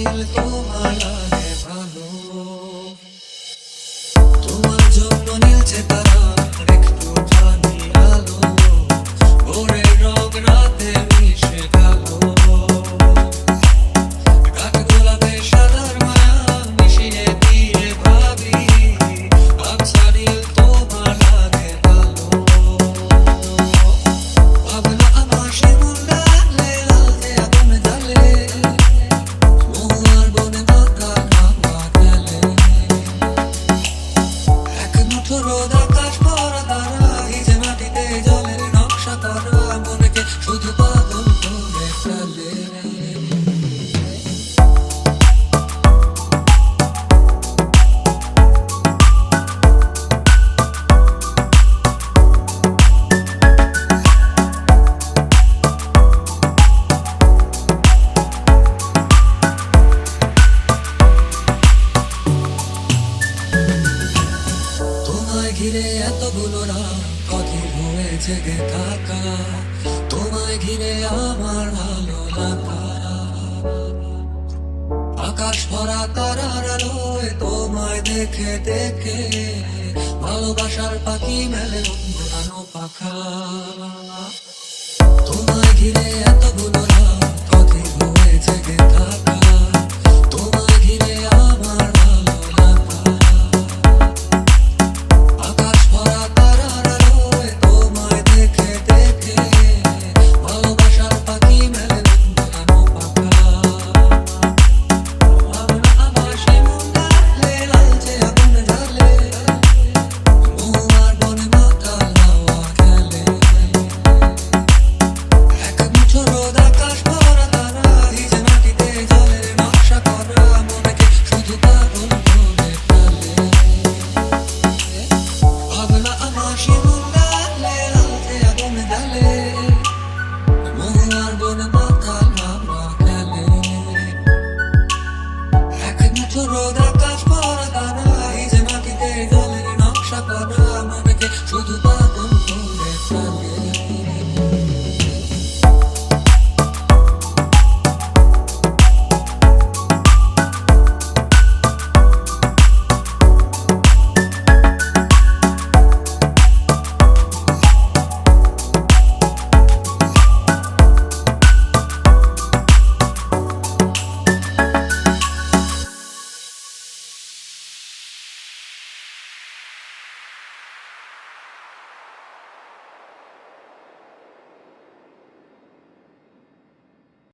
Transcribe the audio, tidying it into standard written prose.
দিল তোমার লাগে ভালো, তোমার জন্য নীলছে তারা একটু জানি আলো, ভোরের রং রাতে মিশে গেল, কাঠ গোলাপে সাদার মায়া মিশিয়ে দিয়ে ভাবি আবছা নীল তোমার লাগে ভালো। ভাবনা আমার শিমুল ডালে আলতে আগুন জ্বালে, মহুয়ার বনে বাঁকা হাওয়া খেলে, এক মুঠো রোদ আকাশ ভরা তারা, ভিজে মাটিতে জলের নকশা করা, মনকে শুধু পাগল করে ফেলে। তোমায় ঘিরে এতগুলো রাত অধীর হয়ে জেগে থাকা, তোমায় ঘিরে আমার ভালো লাগা, আকাশ ভরা তারার আলোয় তোমায় দেখে দেখে ভালোবাসার পাখি মেলে উড়ানো পাখা। তোমায় ঘিরে এতগুলো রাত